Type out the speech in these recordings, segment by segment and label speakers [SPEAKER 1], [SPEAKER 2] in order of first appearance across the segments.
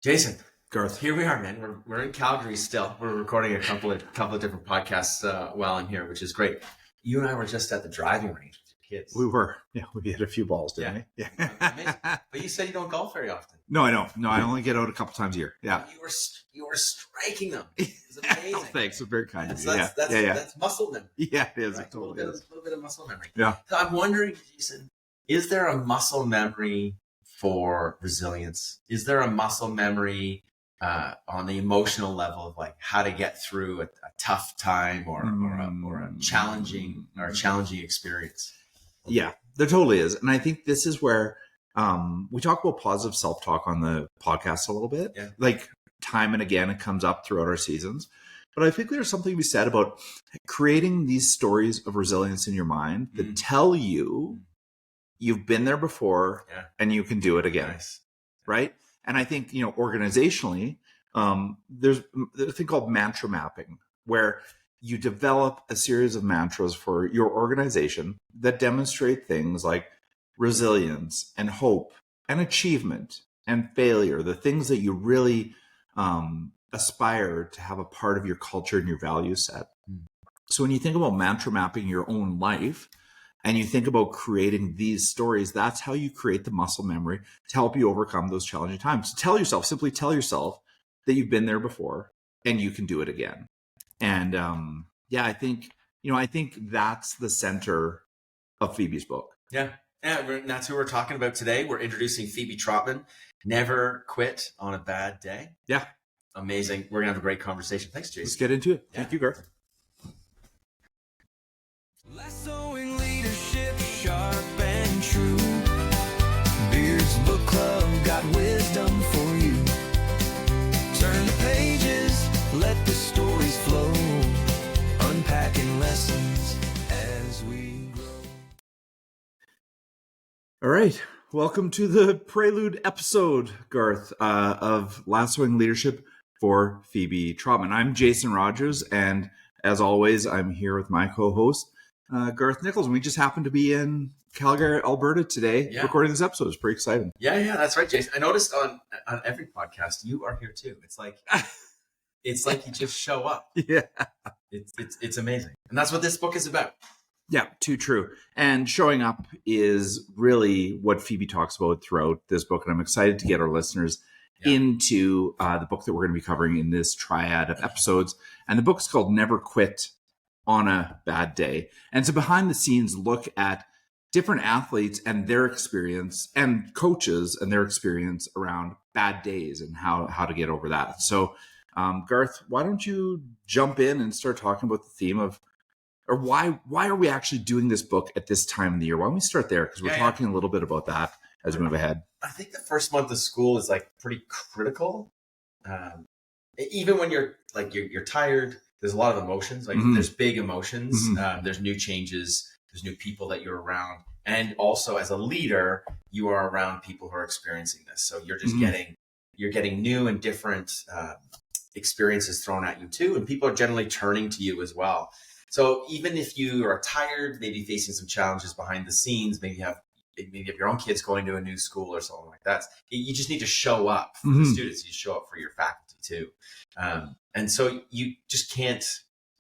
[SPEAKER 1] Jason,
[SPEAKER 2] Garth.
[SPEAKER 1] here we are, man. We're in Calgary still. We're recording a couple of different podcasts while I'm here, which is great. You and I were just at the driving range with your kids.
[SPEAKER 2] We were. Yeah, we hit a few balls, didn't we?
[SPEAKER 1] Yeah. Amazing. But you said you don't golf very often.
[SPEAKER 2] No, I don't. No, I only get out a couple times a year. Yeah.
[SPEAKER 1] You were striking them. It was amazing.
[SPEAKER 2] Oh, thanks. It's very kind of you.
[SPEAKER 1] That's muscle memory.
[SPEAKER 2] Yeah, it is.
[SPEAKER 1] Right?
[SPEAKER 2] It totally
[SPEAKER 1] a
[SPEAKER 2] is.
[SPEAKER 1] little bit of muscle memory.
[SPEAKER 2] Yeah.
[SPEAKER 1] So I'm wondering, Jason, is there a muscle memory for resilience? Is there a muscle memory on the emotional level of like how to get through a tough time or a challenging experience?
[SPEAKER 2] Yeah, there totally is. And I think this is where we talk about positive self-talk on the podcast a little bit.
[SPEAKER 1] Yeah.
[SPEAKER 2] Like time and again, it comes up throughout our seasons. But I think there's something to be said about creating these stories of resilience in your mind that tell you you've been there before and you can do it again.
[SPEAKER 1] Nice.
[SPEAKER 2] Right? And I think, organizationally, there's a thing called mantra mapping, where you develop a series of mantras for your organization that demonstrate things like resilience and hope and achievement and failure, the things that you really aspire to have a part of your culture and your value set. So when you think about mantra mapping your own life, and you think about creating these stories, that's how you create the muscle memory to help you overcome those challenging times. Simply tell yourself that you've been there before and you can do it again. And I think that's the center of Phoebe's book.
[SPEAKER 1] Yeah. And that's who we're talking about today. We're introducing Phebe Trotman, Never Quit on a Bad Day.
[SPEAKER 2] Yeah.
[SPEAKER 1] Amazing. We're going to have a great conversation. Thanks, Jason.
[SPEAKER 2] Let's get into it. Thank you, Garth.
[SPEAKER 3] Lassoing leadership, sharp and true. Beard's Book Club got wisdom for you. Turn the pages, let the stories flow. Unpacking lessons as we grow.
[SPEAKER 2] All right. Welcome to the prelude episode, Garth, of Lassoing Leadership for Phebe Trotman. I'm Jason Rogers, and as always, I'm here with my co-host, Garth Nichols. And we just happen to be in Calgary, Alberta today, recording this episode. It's pretty exciting.
[SPEAKER 1] Yeah, that's right, Jason. I noticed on every podcast, you are here too. It's like you just show up.
[SPEAKER 2] Yeah.
[SPEAKER 1] It's amazing. And that's what this book is about.
[SPEAKER 2] Yeah, too true. And showing up is really what Phebe talks about throughout this book. And I'm excited to get our listeners into the book that we're going to be covering in this triad of episodes. And the book is called Never Quit on a Bad Day. And it's a behind the scenes look at different athletes and their experience, and coaches and their experience around bad days and how to get over that. So, Garth, why don't you jump in and start talking about the theme of, or why are we actually doing this book at this time of the year? Why don't we start there? Because we're talking a little bit about that as we move ahead.
[SPEAKER 1] I think the first month of school is like pretty critical. Even when you're tired, there's a lot of emotions. Like there's big emotions. There's new changes. There's new people that you're around. And also as a leader, you are around people who are experiencing this. So you're just getting new and different experiences thrown at you too. And people are generally turning to you as well. So even if you are tired, maybe facing some challenges behind the scenes, maybe you have your own kids going to a new school or something like that, you just need to show up for the students. You show up for your faculty too. And so you just can't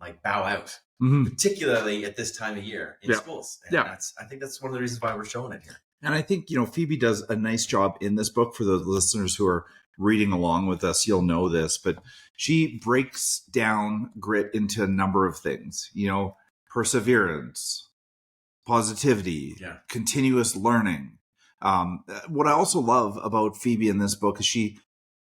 [SPEAKER 1] like bow out, particularly at this time of year in schools. And I think that's one of the reasons why we're showing it here.
[SPEAKER 2] And I think, Phoebe does a nice job in this book. For the listeners who are reading along with us, you'll know this, but she breaks down grit into a number of things, perseverance, positivity, continuous learning. What I also love about Phebe in this book is she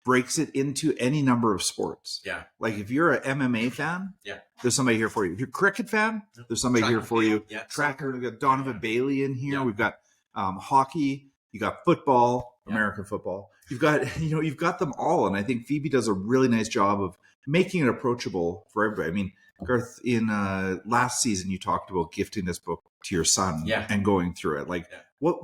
[SPEAKER 2] breaks it into any number of sports.
[SPEAKER 1] Yeah.
[SPEAKER 2] Like if you're an MMA fan, there's somebody here for you. If you're a cricket fan, there's somebody here for you. Yeah. Tracker, we've got Donovan Bailey in here. Yeah. We've got hockey, you got football, American football. You've got them all. And I think Phebe does a really nice job of making it approachable for everybody. I mean, Garth, in last season, you talked about gifting this book to your son and going through it. Like, what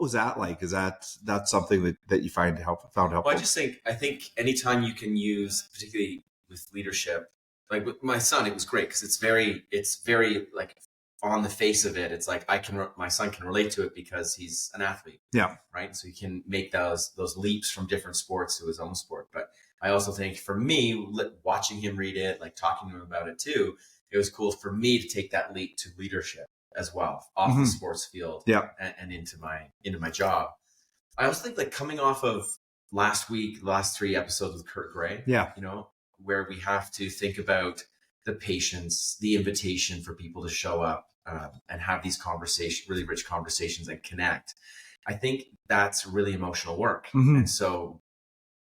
[SPEAKER 2] was that like? Is that's something that you found helpful?
[SPEAKER 1] Well, I think anytime you can use, particularly with leadership, like with my son, it was great because it's very like on the face of it, it's like my son can relate to it because he's an athlete.
[SPEAKER 2] Yeah.
[SPEAKER 1] Right. So he can make those leaps from different sports to his own sport. But I also think for me, watching him read it, like talking to him about it too, it was cool for me to take that leap to leadership as well, off the sports field and into my job. I also think like coming off of last 3 episodes with Kurt Gray, where we have to think about the patience, the invitation for people to show up and have these conversations, really rich conversations, and connect. I think that's really emotional work. And so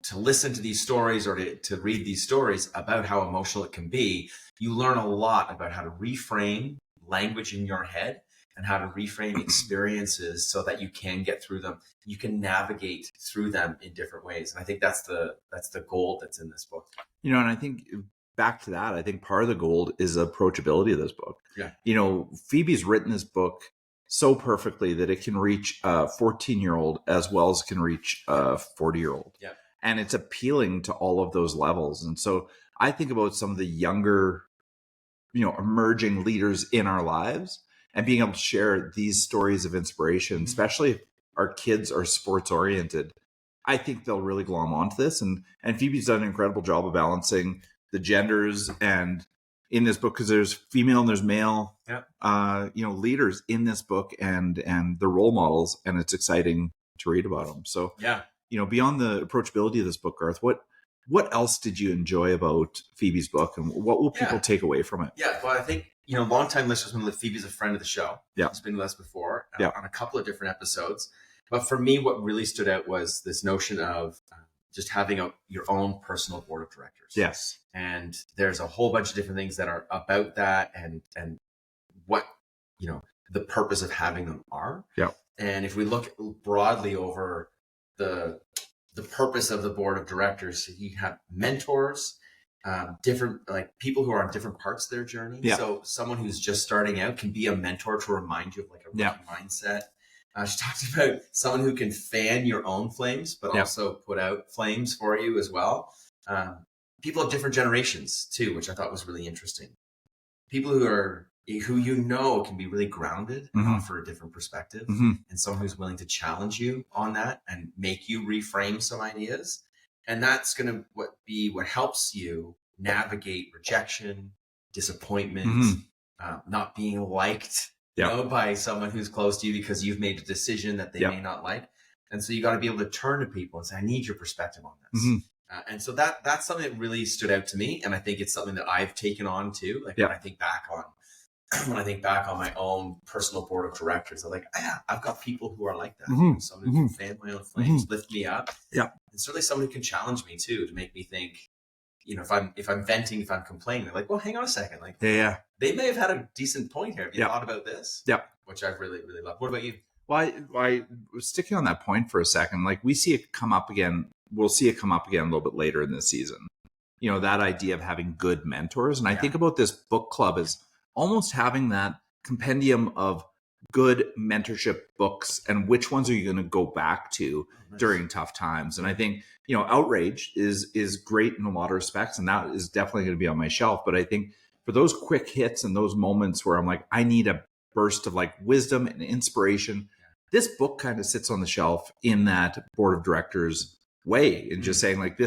[SPEAKER 1] to listen to these stories or to read these stories about how emotional it can be, you learn a lot about how to reframe language in your head and how to reframe experiences so that you can get through them. You can navigate through them in different ways. And I think that's the gold that's in this book.
[SPEAKER 2] And I think back to that, I think part of the gold is the approachability of this book.
[SPEAKER 1] Yeah.
[SPEAKER 2] Phoebe's written this book so perfectly that it can reach a 14-year-old as well as can reach a 40-year-old.
[SPEAKER 1] Yeah.
[SPEAKER 2] And it's appealing to all of those levels. And so I think about some of the younger, emerging leaders in our lives and being able to share these stories of inspiration, especially if our kids are sports oriented. I think they'll really glom onto this. And Phoebe's done an incredible job of balancing the genders and in this book, because there's female and there's male, leaders in this book and the role models, and it's exciting to read about them. So, beyond the approachability of this book, Garth, what else did you enjoy about Phoebe's book, and what will people take away from it?
[SPEAKER 1] Yeah, well, I think, longtime listeners know that Phoebe's a friend of the show.
[SPEAKER 2] Yeah.
[SPEAKER 1] She's been with us before on a couple of different episodes. But for me, what really stood out was this notion of just having your own personal board of directors.
[SPEAKER 2] Yes.
[SPEAKER 1] And there's a whole bunch of different things that are about that and what, the purpose of having them are.
[SPEAKER 2] Yeah.
[SPEAKER 1] And if we look broadly over the purpose of the board of directors, you have mentors, different, like people who are on different parts of their journey.
[SPEAKER 2] Yeah.
[SPEAKER 1] So someone who's just starting out can be a mentor to remind you of like a rookie mindset. She talked about someone who can fan your own flames, but also put out flames for you as well. People of different generations too, which I thought was really interesting. People who can be really grounded and offer a different perspective, and someone who's willing to challenge you on that and make you reframe some ideas. And that's going to be what helps you navigate rejection, disappointment, not being liked by someone who's close to you because you've made a decision that they may not like. And so you got to be able to turn to people and say, I need your perspective on this. And so that's something that really stood out to me. And I think it's something that I've taken on too. Like when I think back on my own personal board of directors, I'm like, I've got people who are like that. Someone who can fan my own flames, lift me up. Yeah. And certainly someone who can challenge me too, to make me think, if I'm venting, if I'm complaining, they're like, well, hang on a second. Like, they may have had a decent point here. Have you thought about this? Yeah. Which I've really, really loved. What about you?
[SPEAKER 2] Well, I was sticking on that point for a second. Like we see it come up again. We'll see it come up again a little bit later in this season. That idea of having good mentors. And I think about this book club as almost having that compendium of good mentorship books and which ones are you going to go back to during tough times. And I think, Outrage is great in a lot of respects. And that is definitely going to be on my shelf. But I think for those quick hits and those moments where I'm like, I need a burst of like wisdom and inspiration, this book kind of sits on the shelf in that board of directors way, and just saying like,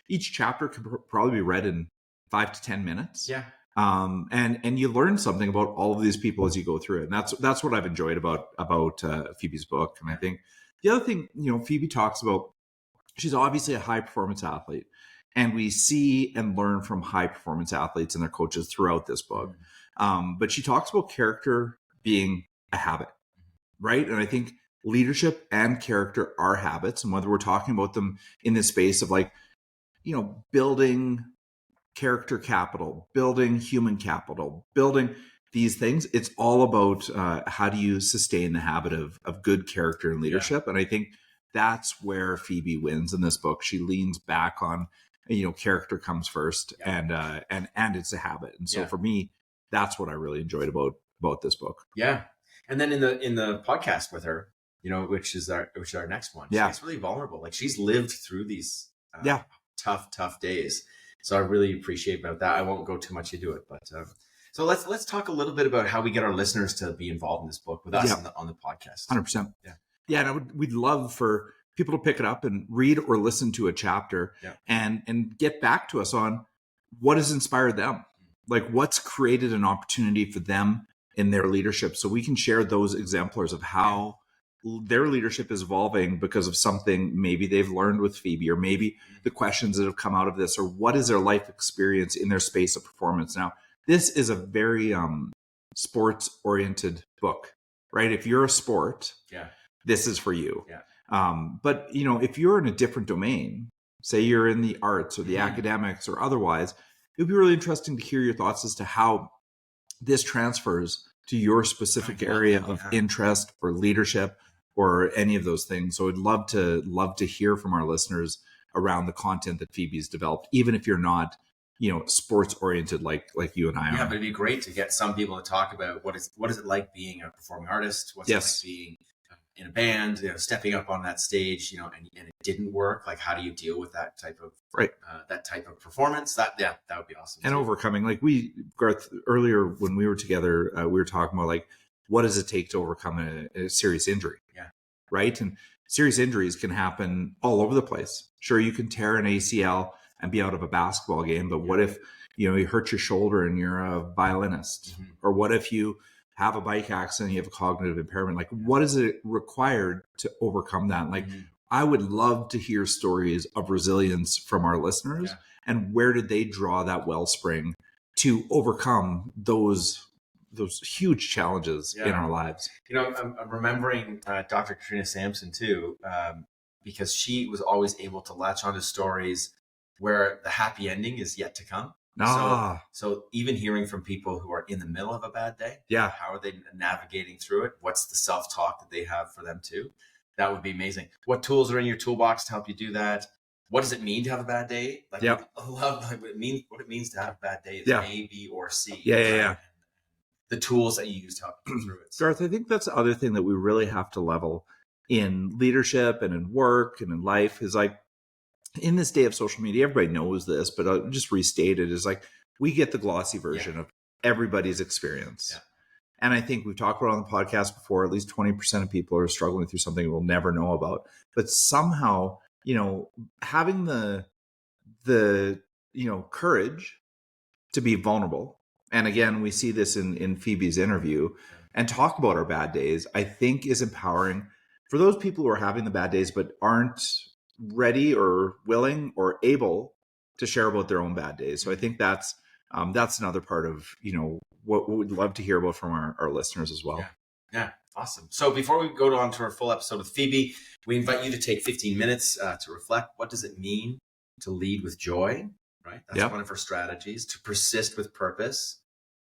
[SPEAKER 2] each chapter could probably be read in 5 to 10 minutes.
[SPEAKER 1] Yeah.
[SPEAKER 2] And you learn something about all of these people as you go through it. And that's what I've enjoyed about Phoebe's book. And I think the other thing, Phoebe talks about, she's obviously a high performance athlete, and we see and learn from high performance athletes and their coaches throughout this book. But she talks about character being a habit, right? And I think leadership and character are habits. And whether we're talking about them in this space of like, building character capital, building human capital, building these things, it's all about how do you sustain the habit of good character and leadership. And I think that's where Phoebe wins in this book. She leans back on, character comes first, and it's a habit. And so for me, that's what I really enjoyed about this book.
[SPEAKER 1] Yeah. And then in the podcast with her, which is our next one. She's really vulnerable. Like she's lived through these tough days. So I really appreciate about that. I won't go too much into it, but So let's talk a little bit about how we get our listeners to be involved in this book with us on the podcast.
[SPEAKER 2] 100%. Yeah. And we'd love for people to pick it up and read or listen to a chapter and get back to us on what has inspired them. Like what's created an opportunity for them in their leadership, so we can share those exemplars of how their leadership is evolving because of something maybe they've learned with Phebe, or maybe the questions that have come out of this, or what is their life experience in their space of performance. Now, this is a very sports-oriented book, right? If you're a sport, this is for you. But if you're in a different domain, say you're in the arts or the academics or otherwise, it would be really interesting to hear your thoughts as to how this transfers to your specific area of interest or leadership or any of those things. So I'd love to hear from our listeners around the content that Phoebe's developed, even if you're not, sports oriented like you and I are.
[SPEAKER 1] Yeah, but it'd be great to get some people to talk about what is it like being a performing artist? What's it like being in a band, stepping up on that stage, and it didn't work. Like, how do you deal with that type of performance? That would be awesome.
[SPEAKER 2] And
[SPEAKER 1] too.
[SPEAKER 2] Overcoming, like Garth, earlier when we were together, we were talking about like, what does it take to overcome a serious injury?
[SPEAKER 1] Yeah.
[SPEAKER 2] Right. And serious injuries can happen all over the place. Sure, you can tear an ACL and be out of a basketball game, but what if, you hurt your shoulder and you're a violinist? Or what if you have a bike accident, you have a cognitive impairment? Like, what is it required to overcome that? Like, I would love to hear stories of resilience from our listeners, and where did they draw that wellspring to overcome those huge challenges in our lives?
[SPEAKER 1] I'm remembering Dr. Katrina Sampson too, because she was always able to latch onto stories where the happy ending is yet to come. So even hearing from people who are in the middle of a bad day, how are they navigating through it? What's the self-talk that they have for them too? That would be amazing. What tools are in your toolbox to help you do that? What does it mean to have a bad day? I love what it means to have a bad day is A, B, or C. The tools that you use to help you through it.
[SPEAKER 2] Garth, I think that's the other thing that we really have to level in leadership and in work and in life is like, in this day of social media, everybody knows this, but I'll just restate it, is like, we get the glossy version of everybody's experience. And I think we've talked about it on the podcast before, at least 20% of people are struggling through something we'll never know about. But somehow, having the courage to be vulnerable. And again, we see this in Phoebe's interview, and talk about our bad days, I think is empowering for those people who are having the bad days, but aren't ready or willing or able to share about their own bad days. So I think that's another part of, what we'd love to hear about from our listeners as well.
[SPEAKER 1] Yeah. Awesome. So before we go on to our full episode with Phebe, we invite you to take 15 minutes to reflect. What does it mean to lead with joy? Right. That's one of her strategies. To persist with purpose,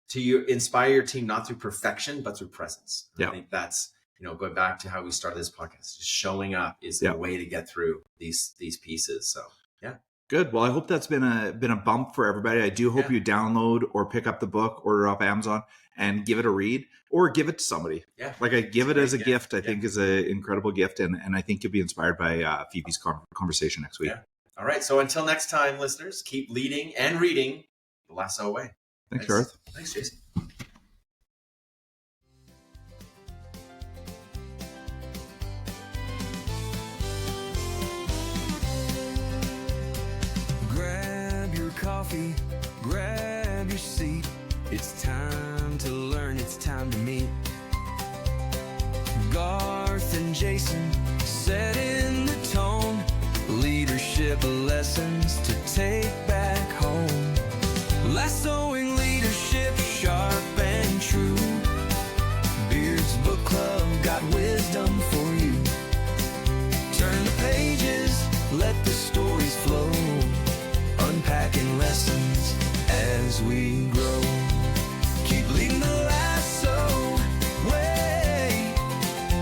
[SPEAKER 1] to inspire your team, not through perfection, but through presence. I think that's, going back to how we started this podcast, just showing up is the way to get through these pieces. So,
[SPEAKER 2] Good. Well, I hope that's been a bump for everybody. I do hope you download or pick up the book, order off Amazon, and give it a read, or give it to somebody. Like I give it as a gift. I think is an incredible gift, and I think you'll be inspired by Phoebe's conversation next week.
[SPEAKER 1] All right. So until next time, listeners, keep leading and reading the Lasso Way.
[SPEAKER 2] Thanks, Garth.
[SPEAKER 1] Thanks, Jason.
[SPEAKER 3] Coffee, grab your seat. It's time to learn, it's time to meet. Garth and Jason setting the tone. Leadership lessons to take back home. Lassoing leadership sharp and true. Beard's Book Club got wisdom for you. Turn the pages, let the stories flow. Unpacking lessons as we grow. Keep leading the lasso way.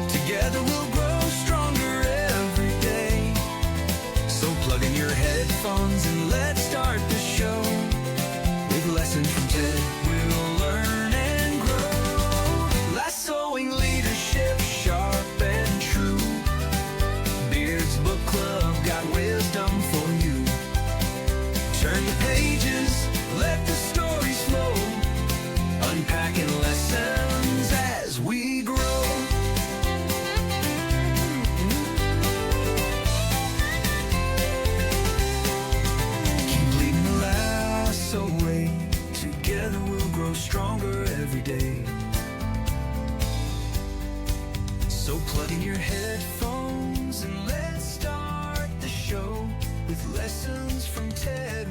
[SPEAKER 3] Together we'll grow stronger every day. So plug in your headphones and let's start the show. With lessons from Ted, we'll learn and grow. Lassoing leadership sharp and true. Beard's Book Club got wisdom for you. Turn the pages, let the stories flow. lessons from Ted.